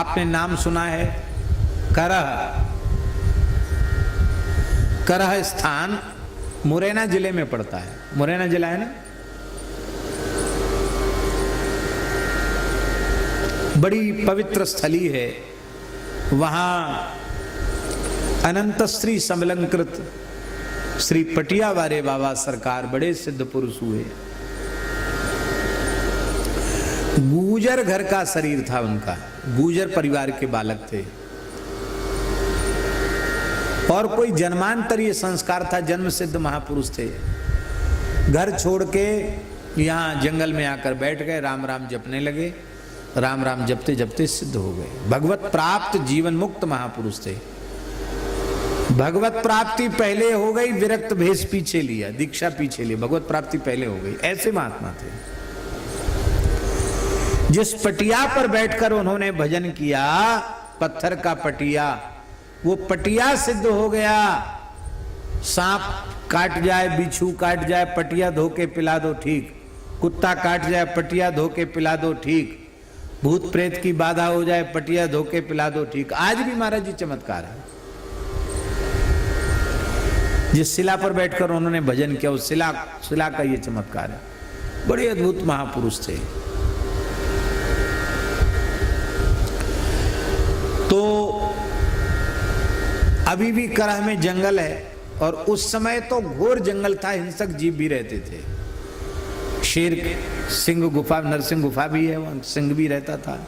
आपने नाम सुना है करह। करह स्थान मुरैना जिले में पड़ता है। मुरैना जिला है ना, बड़ी पवित्र स्थली है। वहां अनंत श्री समलंकृत श्री पटियावारे बाबा सरकार बड़े सिद्ध पुरुष हुए। गुर्जर घर का शरीर था उनका, गुर्जर परिवार के बालक थे और कोई जन्मांतरीय संस्कार था, जन्म सिद्ध महापुरुष थे। घर छोड़ के यहाँ जंगल में आकर बैठ गए, राम राम जपने लगे। राम राम जपते जपते सिद्ध हो गए। भगवत प्राप्त जीवन मुक्त महापुरुष थे। भगवत प्राप्ति पहले हो गई, विरक्त भेष पीछे लिया, दीक्षा पीछे ली, भगवत प्राप्ति पहले हो गई। ऐसे महात्मा थे। जिस पटिया पर बैठकर उन्होंने भजन किया, पत्थर का पटिया, वो पटिया सिद्ध हो गया। सांप काट जाए, बिच्छू काट जाए, पटिया धो के पिला दो ठीक। कुत्ता काट जाए, पटिया धो के पिला दो ठीक। भूत प्रेत की बाधा हो जाए, पटिया धो के पिला दो ठीक। आज भी महाराज जी चमत्कार है। जिस शिला पर बैठकर उन्होंने भजन किया, उस शिला का ये चमत्कार है। बड़े अद्भुत महापुरुष थे। तो अभी भी करह में जंगल है और उस समय तो घोर जंगल था, हिंसक जीव भी रहते थे। शेर सिंह गुफा, नरसिंह गुफा भी है, वहां सिंह भी रहता था।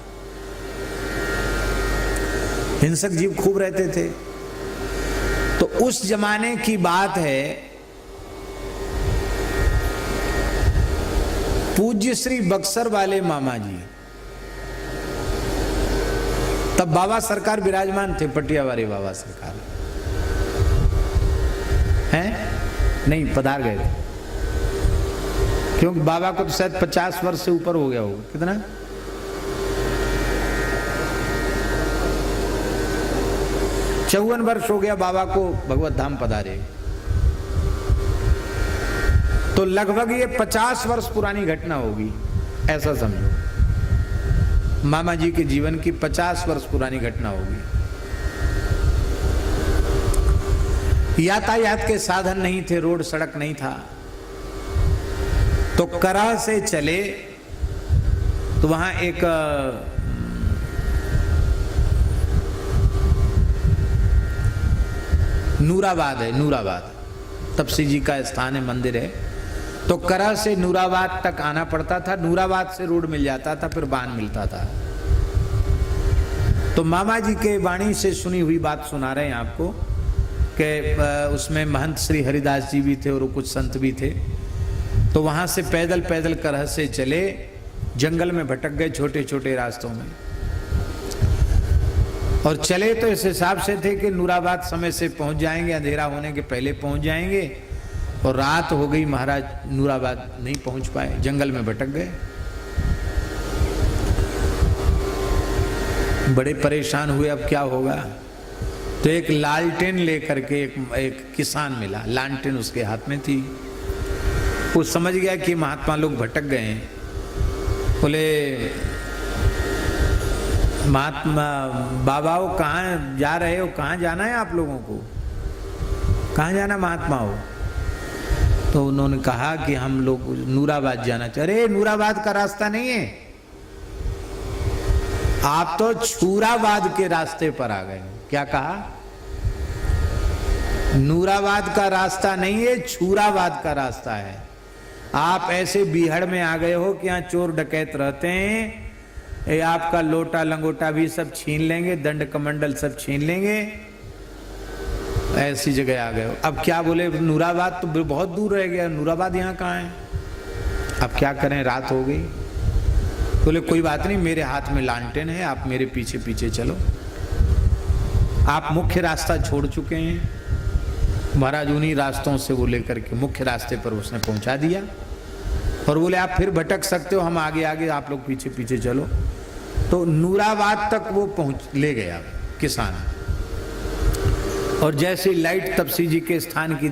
हिंसक जीव खूब रहते थे। तो उस जमाने की बात है, पूज्य श्री बक्सर वाले मामा जी, तब बाबा सरकार विराजमान थे, पटियावारे बाबा सरकार हैं, नहीं पधार गए थे। क्योंकि बाबा को तो शायद 50 वर्ष से ऊपर हो गया होगा। कितना? 54 वर्ष हो गया बाबा को भगवत धाम पधारे। तो लगभग ये 50 वर्ष पुरानी घटना होगी, ऐसा समझो। मामा जी के जीवन की 50 वर्ष पुरानी घटना होगी। यातायात के साधन नहीं थे, रोड सड़क नहीं था। तो करह से चले तो वहां एक नूराबाद है, नूराबाद तपसी जी का स्थान है, मंदिर है। तो करह से नूराबाद तक आना पड़ता था। नूराबाद से रोड मिल जाता था, फिर बान मिलता था। तो मामा जी के वाणी से सुनी हुई बात सुना रहे हैं आपको कि उसमें महंत श्री हरिदास जी भी थे और कुछ संत भी थे। तो वहां से पैदल पैदल करह से चले, जंगल में भटक गए छोटे छोटे रास्तों में। और चले तो इस हिसाब से थे कि नूराबाद समय से पहुंच जाएंगे, अंधेरा होने के पहले पहुंच जाएंगे। और रात हो गई, महाराज नूराबाद नहीं पहुंच पाए, जंगल में भटक गए। बड़े परेशान हुए, अब क्या होगा। तो एक लालटेन लेकर के एक किसान मिला, लालटेन उसके हाथ में थी। वो समझ गया कि महात्मा लोग भटक गए हैं। बोले, महात्मा बाबा वो कहाँ जा रहे हो, कहाँ जाना है आप लोगों को, कहाँ जाना महात्मा हो। तो उन्होंने कहा कि हम लोग नूराबाद जाना चाह रहे। नूराबाद का रास्ता नहीं है, आप तो छूराबाद के रास्ते पर आ गए। क्या कहा? नूराबाद का रास्ता नहीं है, छूराबाद का रास्ता है। आप ऐसे बीहड़ में आ गए हो कि यहाँ चोर डकैत रहते हैं, ये आपका लोटा लंगोटा भी सब छीन लेंगे, दंड कमंडल सब छीन लेंगे। ऐसी जगह आ गए हो। अब क्या बोले, नूराबाद तो बहुत दूर रह गया, नूराबाद यहाँ कहाँ है। अब क्या करें, रात हो गई। बोले कोई बात नहीं, मेरे हाथ में लालटेन है, आप मेरे पीछे पीछे चलो। आप मुख्य रास्ता छोड़ चुके हैं। महाराज उन्हीं रास्तों से वो लेकर के मुख्य रास्ते पर उसने पहुंचा दिया। और बोले आप फिर भटक सकते हो, हम आगे आगे, आप लोग पीछे पीछे चलो। तो नूराबाद तक वो पहुंच ले गया किसान। और जैसे लाइट तपसी जी के स्थान की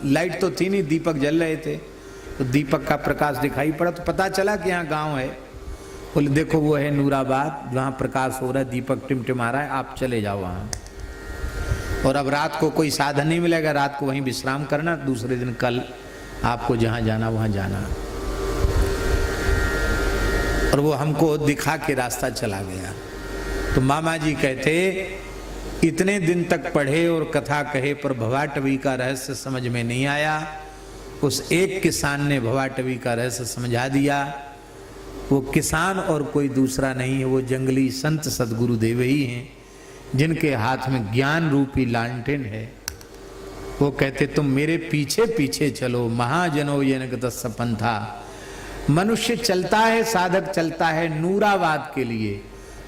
लाइट तो थी नहीं, दीपक जल रहे थे। तो दीपक का प्रकाश दिखाई पड़ा, तो पता चला कि यहाँ गांव है। बोले देखो वो है नूराबाद, जहाँ प्रकाश हो रहा है, दीपक टिमटिमा रहा है, आप चले जाओ वहाँ। और अब रात को कोई साधन नहीं मिलेगा, रात को वहीं विश्राम करना, दूसरे दिन कल आपको जहाँ जाना वहाँ जाना। और वो हमको दिखा के रास्ता चला गया। तो मामा जी कहते इतने दिन तक पढ़े और कथा कहे पर भवाटवी का रहस्य समझ में नहीं आया। उस एक किसान ने भवाटवी का रहस्य समझा दिया। वो किसान और कोई दूसरा नहीं है, वो जंगली संत सदगुरुदेव ही हैं, जिनके हाथ में ज्ञान रूपी लालटेन है। वो कहते तुम मेरे पीछे पीछे चलो, महाजनो येन पंथा। मनुष्य चलता है, साधक चलता है नूराबाद के लिए।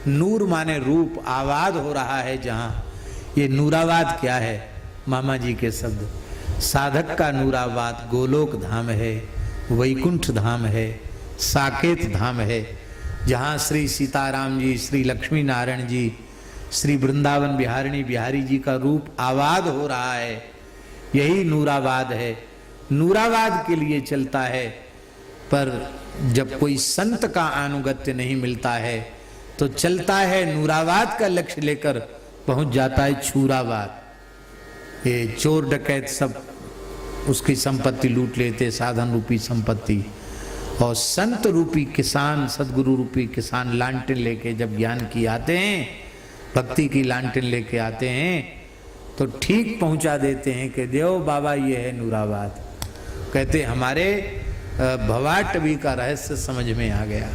नूर माने रूप, आबाद हो रहा है जहाँ। ये नूराबाद क्या है? मामा जी के शब्द, साधक का नूराबाद गोलोक धाम है, वैकुंठ धाम है, साकेत धाम है, जहाँ श्री सीताराम जी, श्री लक्ष्मी नारायण जी, श्री वृंदावन बिहारिणी बिहारी जी का रूप आबाद हो रहा है। यही नूराबाद है। नूराबाद के लिए चलता है, पर जब कोई संत का अनुगत्य नहीं मिलता है तो चलता है नूराबाद का लक्ष्य लेकर, पहुंच जाता है छूराबाद। ये चोर डकैत सब उसकी संपत्ति लूट लेते, साधन रूपी संपत्ति। और संत रूपी किसान, सदगुरु रूपी किसान लांटेन लेके जब ज्ञान की आते हैं, भक्ति की लांटेन लेके आते हैं, तो ठीक पहुंचा देते हैं कि देव बाबा ये है नूराबाद। कहते हमारे भवाटवी का रहस्य समझ में आ गया।